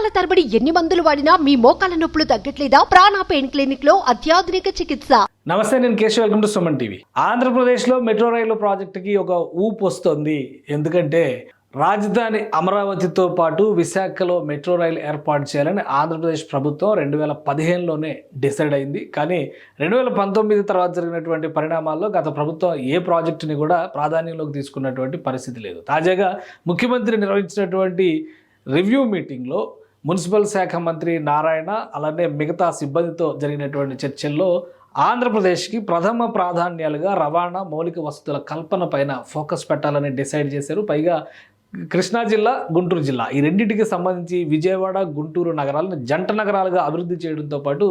నెలల తరబడి ఎన్ని మందులు వాడినా మీ మోకాల నొప్పులు తగ్గట్లేదా? ప్రాణ పెయిన్ క్లినిక్ లో అత్యాధునిక చికిత్స. నమస్తే, నేను Keshav. Welcome to Suman TV. ఆంధ్రప్రదేశ్లో మెట్రో రైలు ప్రాజెక్టుకి ఒక ఊపు వస్తుంది. ఎందుకంటే రాజధాని అమరావతితో పాటు విశాఖలో మెట్రో రైలు ఏర్పాటు చేయాలని ఆంధ్రప్రదేశ్ ప్రభుత్వం 2015లోనే డిసైడ్ అయింది. కానీ 2019 తర్వాత జరిగినటువంటి పరిణామాల్లో గత ప్రభుత్వం ఏ ప్రాజెక్టుని కూడా ప్రాధాన్యంలోకి తీసుకున్నటువంటి పరిస్థితి లేదు. తాజాగా ముఖ్యమంత్రి నిర్వహించినటువంటి రివ్యూ మీటింగ్లో మున్సిపల్ శాఖ మంత్రి నారాయణ అలానే మిగతా సిబ్బందితో జరిగినటువంటి చర్చల్లో ఆంధ్రప్రదేశ్కి ప్రథమ ప్రాధాన్యాలుగా రవాణా మౌలిక వసతుల కల్పన పైన ఫోకస్ పెట్టాలని డిసైడ్ చేశారు. పైగా కృష్ణా జిల్లా, గుంటూరు జిల్లా ఈ రెండింటికి సంబంధించి విజయవాడ, గుంటూరు నగరాలను జంట నగరాలుగా అభివృద్ధి చేయడంతో పాటు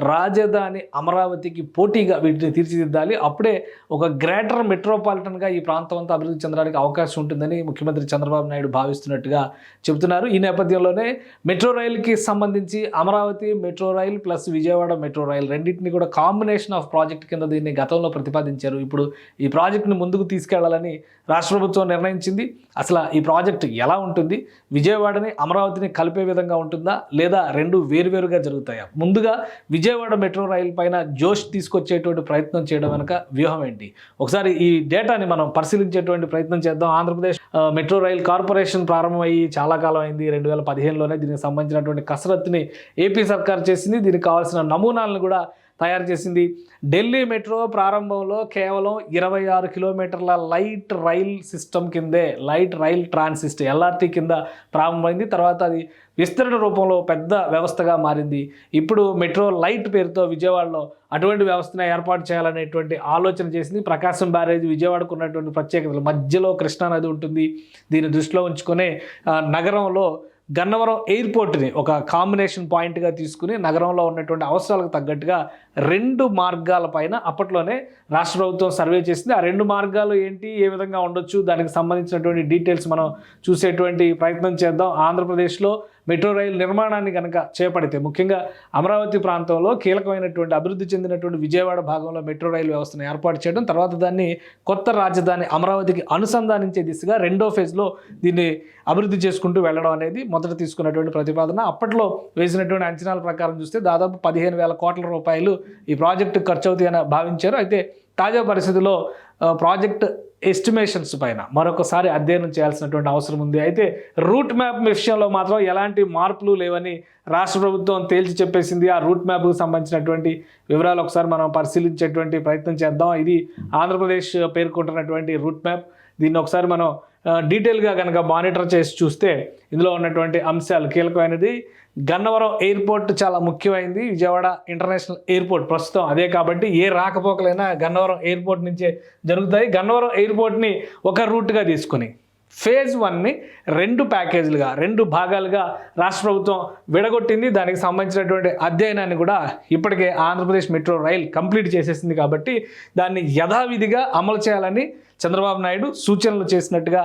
రాజధాని అమరావతికి పోటీగా వీటిని తీర్చిదిద్దాలి. అప్పుడే ఒక గ్రేటర్ మెట్రోపాలిటన్గా ఈ ప్రాంతం అంతా అభివృద్ధి చెందడానికి అవకాశం ఉంటుందని ముఖ్యమంత్రి చంద్రబాబు నాయుడు భావిస్తున్నట్టుగా చెబుతున్నారు. ఈ నేపథ్యంలోనే మెట్రో రైలుకి సంబంధించి Amaravati metro rail plus Vijayawada metro rail రెండింటిని కూడా కాంబినేషన్ ఆఫ్ ప్రాజెక్ట్ కింద దీన్ని గతంలో ప్రతిపాదించారు. ఇప్పుడు ఈ ప్రాజెక్టును ముందుకు తీసుకెళ్లాలని రాష్ట్ర ప్రభుత్వం నిర్ణయించింది. అసలు ఈ ప్రాజెక్టు ఎలా ఉంటుంది? విజయవాడని అమరావతిని కలిపే విధంగా ఉంటుందా, లేదా రెండు వేరువేరుగా జరుగుతాయా? ముందుగా విజయవాడ మెట్రో రైలు పైన జోష్ తీసుకొచ్చేటువంటి ప్రయత్నం చేయడం వెనుక వ్యూహం ఏంటి? ఒకసారి ఈ డేటాని మనం పరిశీలించేటువంటి ప్రయత్నం చేద్దాం. ఆంధ్రప్రదేశ్ మెట్రో రైల్ కార్పొరేషన్ ప్రారంభమయ్యి చాలా కాలం అయింది. 2015లోనే దీనికి సంబంధించినటువంటి కసరత్తుని ఏపీ సర్కార్ చేసింది. దీనికి కావాల్సిన నమూనాలను కూడా తయారు చేసింది. ఢిల్లీ మెట్రో ప్రారంభంలో కేవలం 26 కిలోమీటర్ల లైట్ రైల్ సిస్టమ్ కిందే, లైట్ రైల్ ట్రాన్సిస్ట్ ఎల్ఆర్టీ కింద ప్రారంభమైంది. తర్వాత అది విస్తరణ రూపంలో పెద్ద వ్యవస్థగా మారింది. ఇప్పుడు మెట్రో లైట్ పేరుతో విజయవాడలో అటువంటి వ్యవస్థను ఏర్పాటు చేయాలనేటువంటి ఆలోచన చేసింది. ప్రకాశం బ్యారేజ్ విజయవాడకు ఉన్నటువంటి ప్రత్యేకతలు, మధ్యలో కృష్ణానది ఉంటుంది. దీన్ని దృష్టిలో ఉంచుకునే నగరంలో గన్నవరం ఎయిర్పోర్ట్ని ఒక కాంబినేషన్ పాయింట్గా తీసుకుని నగరంలో ఉన్నటువంటి అవసరాలకు తగ్గట్టుగా 2 మార్గాల పైన అప్పట్లోనే రాష్ట్ర ప్రభుత్వం సర్వే చేసింది. ఆ 2 మార్గాలు ఏంటి, ఏ విధంగా ఉండొచ్చు, దానికి సంబంధించినటువంటి డీటెయిల్స్ మనం చూసేటువంటి ప్రయత్నం చేద్దాం. ఆంధ్రప్రదేశ్లో మెట్రో రైలు నిర్మాణాన్ని కనుక చేపడితే, ముఖ్యంగా అమరావతి ప్రాంతంలో కీలకమైనటువంటి అభివృద్ధి చెందినటువంటి విజయవాడ భాగంలో మెట్రో రైలు వ్యవస్థను ఏర్పాటు చేయడం, తర్వాత దాన్ని కొత్త రాజధాని అమరావతికి అనుసంధానించే దిశగా రెండో ఫేజ్లో దీన్ని అభివృద్ధి చేసుకుంటూ వెళ్ళడం అనేది మొదట తీసుకున్నటువంటి ప్రతిపాదన. అప్పట్లో వేసినటువంటి అంచనాల ప్రకారం చూస్తే దాదాపు 15,000 కోట్ల రూపాయలు ఈ ప్రాజెక్టు ఖర్చు అవుతాయని భావించారు. అయితే తాజా పరిస్థితుల్లో ప్రాజెక్ట్ ఎస్టిమేషన్స్ పైన మరొకసారి అధ్యయనం చేయాల్సినటువంటి అవసరం ఉంది. అయితే రూట్ మ్యాప్ విషయంలో మాత్రం ఎలాంటి మార్పులు లేవని రాష్ట్ర ప్రభుత్వం తేల్చి చెప్పేసింది. ఆ రూట్ మ్యాప్కు సంబంధించినటువంటి వివరాలు ఒకసారి మనం పరిశీలించేటువంటి ప్రయత్నం చేద్దాం. ఇది ఆంధ్రప్రదేశ్ పేర్కొంటున్నటువంటి రూట్ మ్యాప్. దీన్ని ఒకసారి మనం డీటెయిల్గా కనుక మానిటర్ చేసి చూస్తే ఇందులో ఉన్నటువంటి అంశాలు కీలకమైనది. గన్నవరం ఎయిర్పోర్ట్ చాలా ముఖ్యమైనది. విజయవాడ ఇంటర్నేషనల్ ఎయిర్పోర్ట్ ప్రస్తుతం అదే కాబట్టి ఏ రాకపోకలైనా గన్నవరం ఎయిర్పోర్ట్ నుంచే జరుగుతాయి. గన్నవరం ఎయిర్పోర్ట్ని ఒక రూట్గా తీసుకుని ఫేజ్ 1ని 2 ప్యాకేజీలుగా, 2 భాగాలుగా రాష్ట్ర ప్రభుత్వం విడగొట్టింది. దానికి సంబంధించినటువంటి అధ్యయనాన్ని కూడా ఇప్పటికే ఆంధ్రప్రదేశ్ మెట్రో రైల్ కంప్లీట్ చేసేసింది. కాబట్టి దాన్ని యథావిధిగా అమలు చేయాలని చంద్రబాబు నాయుడు సూచనలు చేసినట్టుగా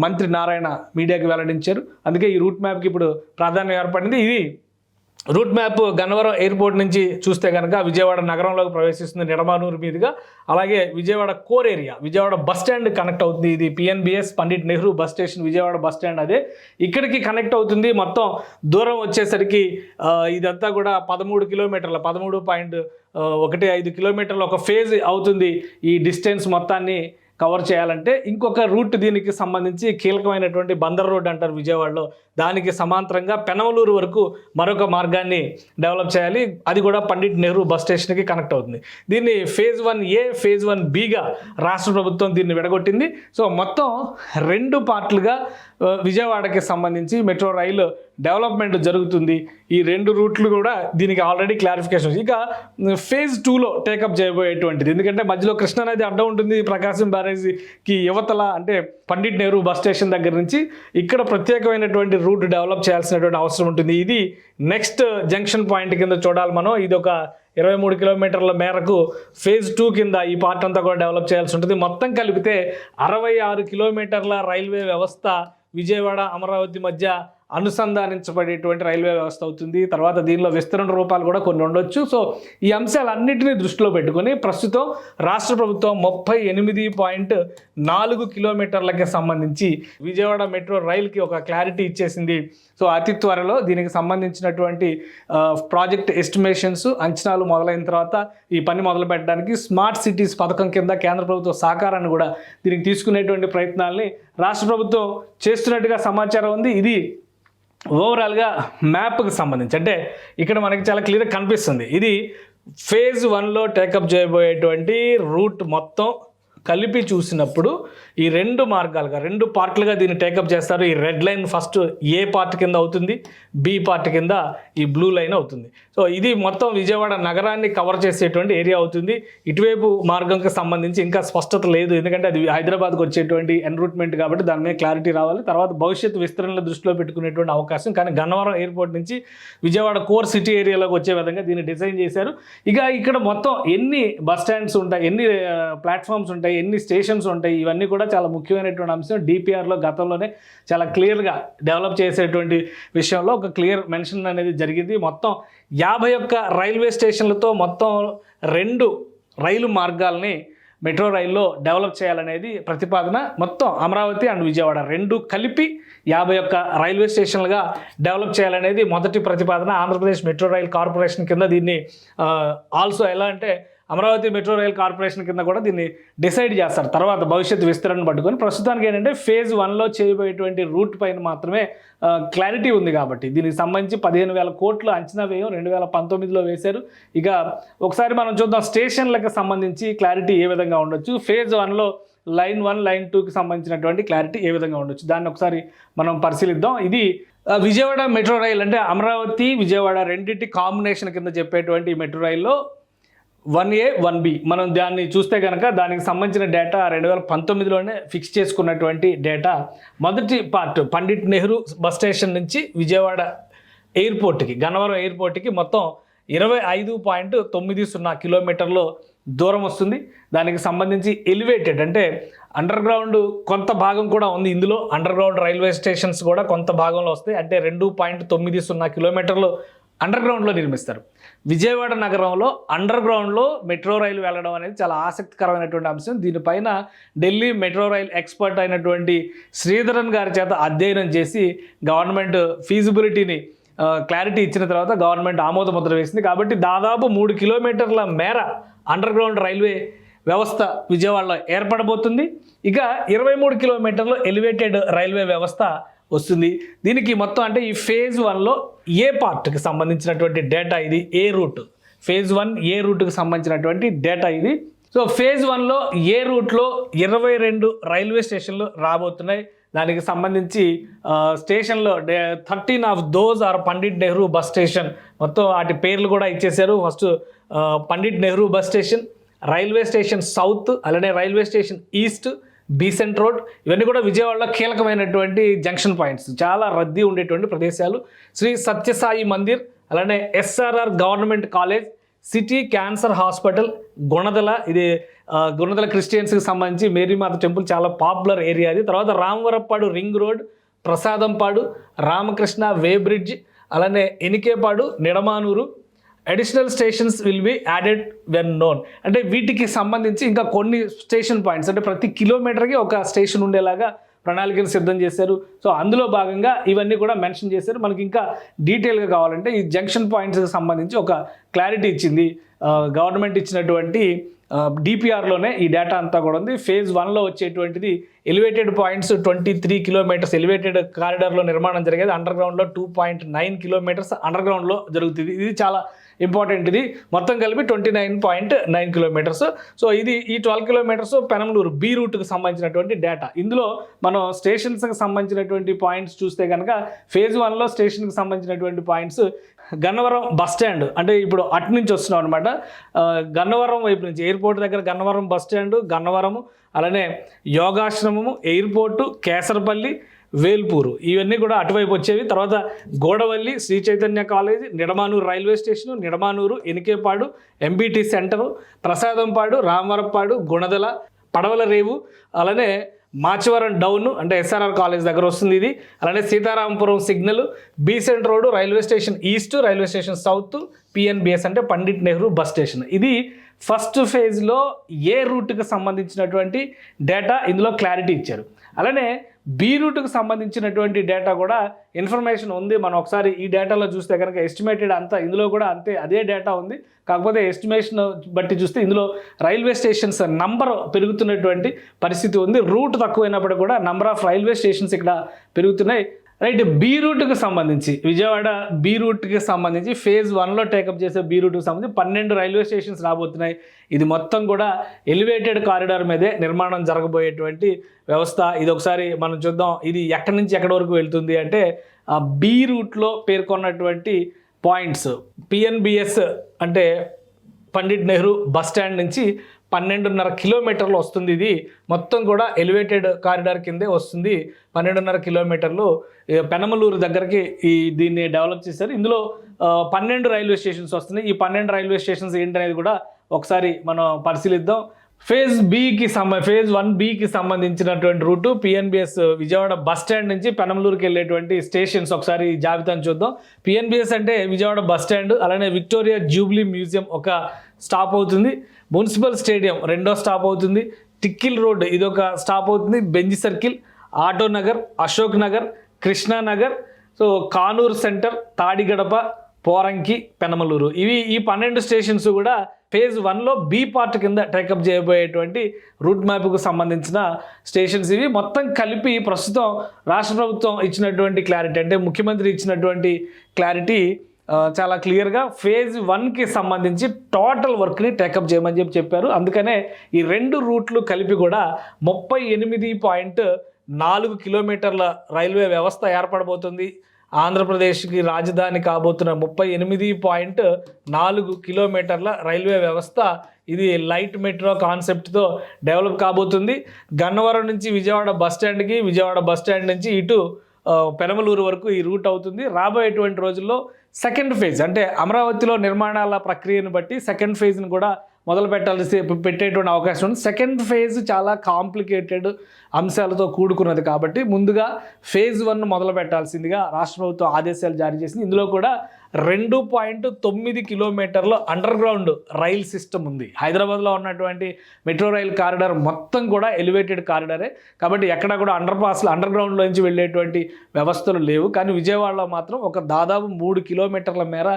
మంత్రి నారాయణ మీడియాకి వెల్లడించారు. అందుకే ఈ రూట్ మ్యాప్కి ఇప్పుడు ప్రాధాన్యం ఏర్పడింది. ఇది రూట్ మ్యాప్ గన్నవరం ఎయిర్పోర్ట్ నుంచి చూస్తే కనుక విజయవాడ నగరంలోకి ప్రవేశిస్తుంది నిడమానూరు మీదుగా. అలాగే Vijayawada core area, Vijayawada bus stand connect అవుతుంది. ఇది PNBS Pandit Nehru bus station, Vijayawada bus stand అదే ఇక్కడికి కనెక్ట్ అవుతుంది. మొత్తం దూరం వచ్చేసరికి ఇదంతా కూడా 13 కిలోమీటర్ల 13.15 కిలోమీటర్ల ఒక ఫేజ్ అవుతుంది. ఈ డిస్టెన్స్ మొత్తాన్ని కవర్ చేయాలంటే ఇంకొక రూట్ దీనికి సంబంధించి కీలకమైనటువంటి బందర్ రోడ్ అంటారు విజయవాడలో, దానికి సమాంతరంగా పెనమలూరు వరకు మరొక మార్గాన్ని డెవలప్ చేయాలి. అది కూడా పండిట్ నెహ్రూ బస్ స్టేషన్కి కనెక్ట్ అవుతుంది. దీన్ని ఫేజ్ 1A, ఫేజ్ 1Bగా రాష్ట్ర ప్రభుత్వం దీన్ని విడగొట్టింది. సో మొత్తం 2 పార్ట్లుగా విజయవాడకి సంబంధించి మెట్రో రైలు డెవలప్మెంట్ జరుగుతుంది. ఈ 2 రూట్లు కూడా దీనికి ఆల్రెడీ క్లారిఫికేషన్. ఇక ఫేజ్ 2లో టేకప్ చేయబోయేటువంటిది, ఎందుకంటే మధ్యలో కృష్ణానది అడ్డం ఉంటుంది. ప్రకాశం బ్యారేజ్కి యువతల అంటే పండిట్ నెహ్రూ బస్ స్టేషన్ దగ్గర నుంచి ఇక్కడ ప్రత్యేకమైనటువంటి రూట్ డెవలప్ చేయాల్సినటువంటి అవసరం ఉంటుంది. ఇది నెక్స్ట్ జంక్షన్ పాయింట్ కింద చూడాలి మనం. ఇది ఒక 23 కిలోమీటర్ల మేరకు ఫేజ్ 2 కింద ఈ పార్ట్ అంతా కూడా డెవలప్ చేయాల్సి ఉంటుంది. మొత్తం కలిపితే 66 కిలోమీటర్ల రైల్వే వ్యవస్థ విజయవాడ అమరావతి మధ్య అనుసంధానించబడేటువంటి రైల్వే వ్యవస్థ అవుతుంది. తర్వాత దీనిలో విస్తరణ రూపాలు కూడా కొన్ని ఉండొచ్చు. సో ఈ అంశాలన్నింటినీ దృష్టిలో పెట్టుకొని ప్రస్తుతం రాష్ట్ర ప్రభుత్వం 38.4 కిలోమీటర్లకి సంబంధించి విజయవాడ మెట్రో రైలుకి ఒక క్లారిటీ ఇచ్చేసింది. సో అతి త్వరలో దీనికి సంబంధించినటువంటి ప్రాజెక్ట్ ఎస్టిమేషన్స్ అంచనాలు మొదలైన తర్వాత ఈ పని మొదలు పెట్టడానికి స్మార్ట్ సిటీస్ పథకం కింద కేంద్ర ప్రభుత్వ సహకారాన్ని కూడా దీనికి తీసుకునేటువంటి ప్రయత్నాల్ని రాష్ట్ర ప్రభుత్వం చేస్తున్నట్టుగా సమాచారం ఉంది. ఇది ఓవరాల్గా మ్యాప్కి సంబంధించి అంటే ఇక్కడ మనకి చాలా క్లియర్గా కనిపిస్తుంది. ఇది ఫేజ్ 1లో టేకప్ చేయబోయేటువంటి రూట్ మొత్తం కలిపి చూసినప్పుడు ఈ రెండు మార్గాలుగా 2 పార్ట్లుగా దీన్ని టేకప్ చేస్తారు. ఈ రెడ్ లైన్ ఫస్ట్ ఏ పార్ట్ కింద అవుతుంది, బి పార్ట్ కింద ఈ బ్లూ లైన్ అవుతుంది. సో ఇది మొత్తం విజయవాడ నగరాన్ని కవర్ చేసేటువంటి ఏరియా అవుతుంది. ఇటువైపు మార్గంకి సంబంధించి ఇంకా స్పష్టత లేదు, ఎందుకంటే అది హైదరాబాద్కి వచ్చేటువంటి ఎన్రూట్మెంట్ కాబట్టి దాని మీద క్లారిటీ రావాలి. తర్వాత భవిష్యత్తు విస్తరణల దృష్టిలో పెట్టుకునేటువంటి అవకాశం. కానీ గన్నవరం ఎయిర్పోర్ట్ నుంచి విజయవాడ కోర్ సిటీ ఏరియాలోకి వచ్చే విధంగా దీన్ని డిజైన్ చేశారు. ఇక ఇక్కడ మొత్తం ఎన్ని బస్ స్టాండ్స్ ఉంటాయి, ఎన్ని ప్లాట్ఫామ్స్ ఉంటాయి, ఎన్ని స్టేషన్స్ ఉంటాయి, ఇవన్నీ కూడా చాలా ముఖ్యమైనటువంటి అంశం. డిపిఆర్లో గతంలోనే చాలా క్లియర్గా డెవలప్ చేసేటువంటి విషయంలో ఒక క్లియర్ మెన్షన్ అనేది జరిగింది. మొత్తం 51 రైల్వే స్టేషన్లతో మొత్తం 2 రైలు మార్గాల్ని మెట్రో రైల్లో డెవలప్ చేయాలనేది ప్రతిపాదన. మొత్తం అమరావతి అండ్ విజయవాడ 2 కలిపి 51 రైల్వే స్టేషన్లుగా డెవలప్ చేయాలనేది మొదటి ప్రతిపాదన. ఆంధ్రప్రదేశ్ మెట్రో రైల్ కార్పొరేషన్ కింద దీన్ని ఆల్సో ఎలా అంటే అమరావతి మెట్రో రైల్ కార్పొరేషన్ కింద కూడా దీన్ని డిసైడ్ చేస్తారు తర్వాత భవిష్యత్తు విస్తరణను పట్టుకొని. ప్రస్తుతానికి ఏంటంటే ఫేజ్ 1లో చేయబోయేటువంటి రూట్ పైన మాత్రమే క్లారిటీ ఉంది కాబట్టి దీనికి సంబంధించి 15,000 కోట్ల అంచనా వ్యయం 2019లో వేశారు. ఇక ఒకసారి మనం చూద్దాం స్టేషన్లకు సంబంధించి క్లారిటీ ఏ విధంగా ఉండొచ్చు, ఫేజ్ 1లో లైన్ 1 లైన్ 2కి సంబంధించినటువంటి క్లారిటీ ఏ విధంగా ఉండొచ్చు, దాన్ని ఒకసారి మనం పరిశీలిద్దాం. ఇది విజయవాడ మెట్రో రైల్ అంటే అమరావతి విజయవాడ రెండింటి కాంబినేషన్ కింద చెప్పేటువంటి మెట్రో రైల్లో 1A 1B మనం దాన్ని చూస్తే కనుక దానికి సంబంధించిన డేటా 2019లోనే ఫిక్స్ చేసుకున్నటువంటి డేటా. మొదటి part Pandit Nehru bus station నుంచి విజయవాడ ఎయిర్పోర్ట్కి గన్నవరం ఎయిర్పోర్ట్కి మొత్తం 25.90 కిలోమీటర్లు దూరం వస్తుంది. దానికి సంబంధించి ఎలివేటెడ్ అంటే అండర్ గ్రౌండ్ కొంత భాగం కూడా ఉంది. ఇందులో అండర్ గ్రౌండ్ రైల్వే స్టేషన్స్ కూడా కొంత భాగంలో వస్తాయి. అంటే 2.90 కిలోమీటర్లు అండర్ గ్రౌండ్లో నిర్మిస్తారు. విజయవాడ నగరంలో అండర్ గ్రౌండ్లో మెట్రో రైలు వెళ్ళడం అనేది చాలా ఆసక్తికరమైనటువంటి అంశం. దీనిపైన ఢిల్లీ మెట్రో రైల్ ఎక్స్పర్ట్ అయినటువంటి శ్రీధరన్ గారి చేత అధ్యయనం చేసి గవర్నమెంట్ ఫీజిబిలిటీని క్లారిటీ ఇచ్చిన తర్వాత గవర్నమెంట్ ఆమోద ముద్ర వేసింది. కాబట్టి దాదాపు 3 కిలోమీటర్ల మేర అండర్ గ్రౌండ్ రైల్వే వ్యవస్థ విజయవాడలో ఏర్పడబోతుంది. ఇక 23 కిలోమీటర్లు ఎలివేటెడ్ రైల్వే వ్యవస్థ వస్తుంది. దీనికి మొత్తం అంటే ఈ ఫేజ్ 1లో ఏ పార్ట్కి సంబంధించినటువంటి డేటా ఇది, ఏ రూట్ ఫేజ్ 1 ఏ రూట్కి సంబంధించినటువంటి డేటా ఇది. సో ఫేజ్ 1లో ఏ రూట్లో 22 రైల్వే స్టేషన్లు రాబోతున్నాయి. దానికి సంబంధించి స్టేషన్లో 13 of those are Pandit Nehru bus station. మొత్తం వాటి పేర్లు కూడా ఇచ్చేశారు. First Pandit Nehru bus station, railway station south, అలానే railway station east, Besant road, ఇవన్నీ కూడా విజయవాడలో కీలకమైనటువంటి జంక్షన్ పాయింట్స్, చాలా రద్దీ ఉండేటువంటి ప్రదేశాలు. శ్రీ సత్యసాయి మందిర్, అలానే SRR government college, city cancer hospital, Gunadala, ఇది గుణదల క్రిస్టియన్స్కి సంబంధించి మేరీమాత టెంపుల్ చాలా పాపులర్ ఏరియా అది. తర్వాత రామవరప్పాడు రింగ్ రోడ్, ప్రసాదంపాడు, రామకృష్ణ వే బ్రిడ్జ్, అలానే Enikepadu, Nidamanuru. Additional stations will be added when known. అంటే వీటికి సంబంధించి ఇంకా కొన్ని స్టేషన్ పాయింట్స్ అంటే ప్రతి కిలోమీటర్కి ఒక స్టేషన్ ఉండేలాగా ప్రణాళికలు సిద్ధం చేశారు. సో అందులో భాగంగా ఇవన్నీ కూడా మెన్షన్ చేశారు. మనకి ఇంకా డీటెయిల్గా కావాలంటే ఈ జంక్షన్ పాయింట్స్కి సంబంధించి ఒక క్లారిటీ ఇచ్చింది గవర్నమెంట్ ఇచ్చినటువంటి డిపిఆర్లోనే ఈ డేటా అంతా కూడా ఉంది. ఫేజ్ 1లో వచ్చేటువంటిది ఎలివేటెడ్ పాయింట్స్ 23 కిలోమీటర్స్ ఎలివేటెడ్ కారిడార్లో నిర్మాణం జరిగేది. అండర్ గ్రౌండ్లో 2.9 కిలోమీటర్స్ అండర్ గ్రౌండ్లో జరుగుతుంది. ఇది చాలా ఇంపార్టెంట్. ఇది మొత్తం కలిపి 29.9 కిలోమీటర్స్. సో ఇది ఈ 12 కిలోమీటర్స్ పెనంలూరు బి రూట్కి సంబంధించినటువంటి డేటా. ఇందులో మనం స్టేషన్స్కి సంబంధించినటువంటి పాయింట్స్ చూస్తే కనుక ఫేజ్ 1లో స్టేషన్కి సంబంధించినటువంటి పాయింట్స్ గన్నవరం బస్ స్టాండ్, అంటే ఇప్పుడు అటు నుంచి వస్తున్నాం అనమాట. గన్నవరం వైపు నుంచి ఎయిర్పోర్ట్ దగ్గర గన్నవరం బస్ స్టాండ్, గన్నవరము, అలానే యోగాశ్రమము, ఎయిర్పోర్టు, కేసరపల్లి, వేల్పూరు, ఇవన్నీ కూడా అటువైపు వచ్చేవి. తర్వాత Godavalli, Sri Chaitanya college, Nidamanuru railway station, Nidamanuru, Enikepadu, MBT center, Prasadampadu, Ramavarappadu, Gunadala, Padavala Revu, అలానే మాచవరం డౌన్ అంటే ఎస్ఆర్ఆర్ కాలేజ్ దగ్గర వస్తుంది ఇది. అలానే Seetharampuram signal, Besant road, railway station east, railway station south, PNBS అంటే పండిట్ నెహ్రూ బస్ స్టేషన్. ఇది ఫస్ట్ ఫేజ్లో ఏ రూట్కి సంబంధించినటువంటి డేటా ఇందులో క్లారిటీ ఇచ్చారు. అలానే బి రూట్కి సంబంధించినటువంటి డేటా కూడా ఇన్ఫర్మేషన్ ఉంది. మనం ఒకసారి ఈ డేటాలో చూస్తే కనుక ఎస్టిమేటెడ్ అంతా ఇందులో కూడా అదే డేటా ఉంది. కాకపోతే ఎస్టిమేషన్ బట్టి చూస్తే ఇందులో రైల్వే స్టేషన్స్ నంబర్ పెరుగుతున్నటువంటి పరిస్థితి ఉంది. రూట్ తక్కువైనప్పుడు కూడా నంబర్ ఆఫ్ రైల్వే స్టేషన్స్ ఇక్కడ పెరుగుతున్నాయి. రైట్, బి రూట్కి సంబంధించి విజయవాడ బి రూట్కి సంబంధించి ఫేజ్ 1లో టేకప్ చేసే బి రూట్కి సంబంధించి 12 రైల్వే స్టేషన్స్ రాబోతున్నాయి. ఇది మొత్తం కూడా ఎలివేటెడ్ కారిడార్ మీదే నిర్మాణం జరగబోయేటువంటి వ్యవస్థ. ఇది ఒకసారి మనం చూద్దాం. ఇది ఎక్కడి నుంచి ఎక్కడి వరకు వెళ్తుంది అంటే బి రూట్లో పేర్కొన్నటువంటి పాయింట్స్ పిఎన్బిఎస్ అంటే పండిట్ నెహ్రూ బస్ స్టాండ్ నుంచి 12.5 కిలోమీటర్లు వస్తుంది. ఇది మొత్తం కూడా ఎలివేటెడ్ కారిడార్ కిందే వస్తుంది. 12.5 కిలోమీటర్లు పెనమలూరు దగ్గరికి దీన్ని డెవలప్ చేశారు. ఇందులో 12 రైల్వే స్టేషన్స్ వస్తున్నాయి. ఈ 12 రైల్వే స్టేషన్స్ ఏంటనేది కూడా ఒకసారి మనం పరిశీలిద్దాం. ఫేజ్ 1బికి సంబంధించినటువంటి route PNBS Vijayawada bus stand నుంచి పెనమలూరుకి వెళ్ళేటువంటి స్టేషన్స్ ఒకసారి జాబితాను చూద్దాం. పిఎన్బిఎస్ అంటే విజయవాడ బస్ స్టాండ్, అలానే విక్టోరియా జూబ్లీ మ్యూజియం ఒక స్టాప్ అవుతుంది, మున్సిపల్ స్టేడియం రెండో స్టాప్ అవుతుంది, టిక్కిల్ రోడ్ ఇదొక స్టాప్ అవుతుంది, Benz circle, auto Nagar, Ashok Nagar, Krishnanagar, Kanuru center, Tadigadapa, Poranki, Penamaluru. ఈ 12 స్టేషన్స్ కూడా ఫేజ్ 1లో బి పార్ట్ కింద టేకప్ చేయబోయేటువంటి రూట్ మ్యాప్కు సంబంధించిన స్టేషన్స్. ఇవి మొత్తం కలిపి ప్రస్తుతం రాష్ట్ర ప్రభుత్వం ఇచ్చినటువంటి క్లారిటీ అంటే ముఖ్యమంత్రి ఇచ్చినటువంటి క్లారిటీ చాలా క్లియర్గా ఫేజ్ 1కి సంబంధించి టోటల్ వర్క్ని టేకప్ చేయమని చెప్పారు. అందుకనే ఈ 2 రూట్లు కలిపి కూడా 38.4 కిలోమీటర్ల రైల్వే వ్యవస్థ ఏర్పడబోతుంది. ఆంధ్రప్రదేశ్కి రాజధాని కాబోతున్న 38.4 కిలోమీటర్ల రైల్వే వ్యవస్థ ఇది లైట్ మెట్రో కాన్సెప్ట్తో డెవలప్ కాబోతుంది. గన్నవరం నుంచి విజయవాడ బస్ స్టాండ్కి, విజయవాడ బస్ స్టాండ్ నుంచి ఇటు పెనమలూరు వరకు ఈ రూట్ అవుతుంది. రాబోయేటువంటి రోజుల్లో సెకండ్ ఫేజ్ అంటే అమరావతిలో నిర్మాణాల ప్రక్రియను బట్టి సెకండ్ ఫేజ్ని కూడా పెట్టేటువంటి అవకాశం ఉంది. సెకండ్ ఫేజ్ చాలా కాంప్లికేటెడ్ అంశాలతో కూడుకున్నది కాబట్టి ముందుగా ఫేజ్ 1 మొదలు పెట్టాల్సిందిగా రాష్ట్ర ప్రభుత్వం ఆదేశాలు జారీ చేసింది. ఇందులో కూడా 2.9 కిలోమీటర్ల అండర్ గ్రౌండ్ రైల్ సిస్టమ్ ఉంది. హైదరాబాద్లో ఉన్నటువంటి మెట్రో రైల్ కారిడార్ మొత్తం కూడా ఎలివేటెడ్ కారిడారే కాబట్టి ఎక్కడ కూడా అండర్ గ్రౌండ్లో నుంచి వెళ్ళేటువంటి వ్యవస్థలు లేవు. కానీ విజయవాడలో మాత్రం ఒక దాదాపు 3 కిలోమీటర్ల మేర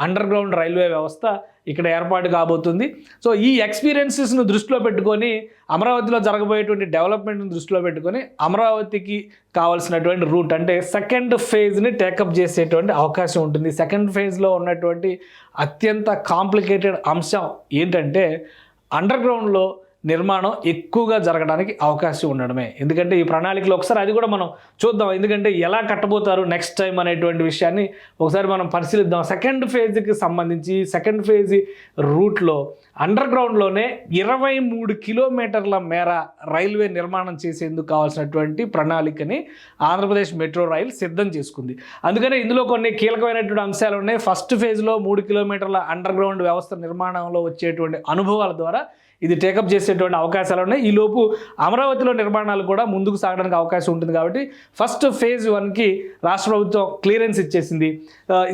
అండర్ గ్రౌండ్ రైల్వే వ్యవస్థ ఇక్కడ ఏర్పాటు కాబోతుంది. సో ఈ ఎక్స్పీరియన్సెస్ను దృష్టిలో పెట్టుకొని అమరావతిలో జరగబోయేటువంటి డెవలప్మెంట్ని దృష్టిలో పెట్టుకొని అమరావతికి కావాల్సినటువంటి రూట్ అంటే సెకండ్ ఫేజ్ని టేకప్ చేసేటువంటి అవకాశం ఉంటుంది. సెకండ్ ఫేజ్లో ఉన్నటువంటి అత్యంత కాంప్లికేటెడ్ అంశం ఏంటంటే అండర్ గ్రౌండ్లో నిర్మాణం ఎక్కువగా జరగడానికి అవకాశం ఉండడమే. ఎందుకంటే ఈ ప్రణాళికలో ఒకసారి అది కూడా మనం చూద్దాం. ఎందుకంటే ఎలా కట్టబోతారు నెక్స్ట్ టైం అనేటువంటి విషయాన్ని ఒకసారి మనం పరిశీలిద్దాం. సెకండ్ ఫేజ్కి సంబంధించి సెకండ్ ఫేజ్ రూట్లో అండర్ గ్రౌండ్లోనే 23 కిలోమీటర్ల మేర రైల్వే నిర్మాణం చేసేందుకు కావాల్సినటువంటి ప్రణాళికని ఆంధ్రప్రదేశ్ మెట్రో రైల్ సిద్ధం చేసుకుంది. అందుకనే ఇందులో కొన్ని కీలకమైనటువంటి అంశాలు ఉన్నాయి. ఫస్ట్ ఫేజ్లో 3 కిలోమీటర్ల అండర్ గ్రౌండ్ వ్యవస్థ నిర్మాణంలో వచ్చేటువంటి అనుభవాల ద్వారా ఇది టేకప్ చేసేటువంటి అవకాశాలు ఉన్నాయి. ఈలోపు అమరావతిలో నిర్మాణాలు కూడా ముందుకు సాగడానికి అవకాశం ఉంటుంది. కాబట్టి ఫస్ట్ ఫేజ్ 1కి రాష్ట్ర ప్రభుత్వం క్లియరెన్స్ ఇచ్చేసింది.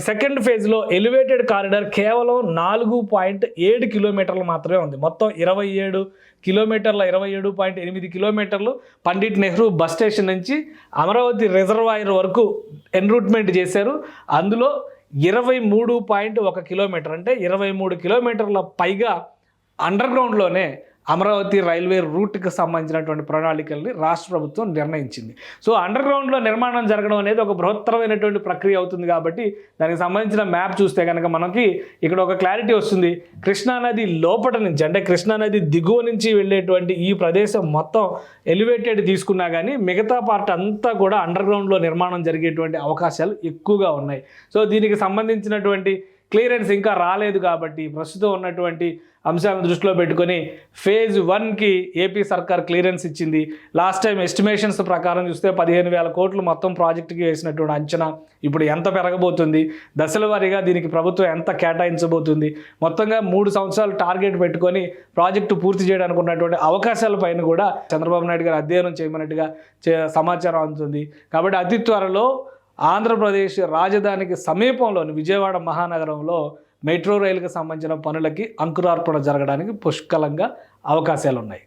సెకండ్ ఫేజ్లో ఎలివేటెడ్ కారిడార్ కేవలం 4.7 కిలోమీటర్లు మాత్రమే ఉంది. మొత్తం 27 కిలోమీటర్ల 27.8 కిలోమీటర్లు పండిట్ నెహ్రూ బస్ స్టేషన్ నుంచి అమరావతి రిజర్వాయర్ వరకు ఎన్రూట్మెంట్ చేశారు. అందులో 23.1 కిలోమీటర్ అంటే 23 కిలోమీటర్ల పైగా అండర్ గ్రౌండ్లోనే అమరావతి రైల్వే రూట్కి సంబంధించినటువంటి ప్రణాళికల్ని రాష్ట్ర ప్రభుత్వం నిర్ణయించింది. సో అండర్ గ్రౌండ్లో నిర్మాణం జరగడం అనేది ఒక బృహత్తరమైనటువంటి ప్రక్రియ అవుతుంది. కాబట్టి దానికి సంబంధించిన మ్యాప్ చూస్తే కనుక మనకి ఇక్కడ ఒక క్లారిటీ వస్తుంది. కృష్ణానది లోపల నుంచి అంటే కృష్ణానది దిగువ నుంచి వెళ్ళేటువంటి ఈ ప్రదేశం మొత్తం ఎలివేటెడ్ తీసుకున్నా కానీ మిగతా పార్ట్ అంతా కూడా అండర్ గ్రౌండ్లో నిర్మాణం జరిగేటువంటి అవకాశాలు ఎక్కువగా ఉన్నాయి. సో దీనికి సంబంధించినటువంటి క్లియరెన్స్ ఇంకా రాలేదు కాబట్టి ప్రస్తుతం ఉన్నటువంటి అంశాలను దృష్టిలో పెట్టుకొని ఫేజ్ 1కి ఏపీ సర్కార్ క్లియరెన్స్ ఇచ్చింది. లాస్ట్ టైం ఎస్టిమేషన్స్ ప్రకారం చూస్తే 15,000 కోట్లు మొత్తం ప్రాజెక్టుకి వేసినటువంటి అంచనా ఇప్పుడు ఎంత పెరగబోతుంది, దశల వారీగా దీనికి ప్రభుత్వం ఎంత కేటాయించబోతుంది, మొత్తంగా 3 సంవత్సరాలు టార్గెట్ పెట్టుకొని ప్రాజెక్టు పూర్తి చేయడానికి ఉన్నటువంటి అవకాశాలపైన కూడా చంద్రబాబు నాయుడు గారు అధ్యయనం చేయమన్నట్టుగా సమాచారం అందుతుంది. కాబట్టి అతి త్వరలో ఆంధ్రప్రదేశ్ రాజధానికి సమీపంలోని విజయవాడ మహానగరంలో మెట్రో రైలుకి సంబంధించిన పనులకి అంకురార్పణ జరగడానికి పుష్కలంగా అవకాశాలు ఉన్నాయి.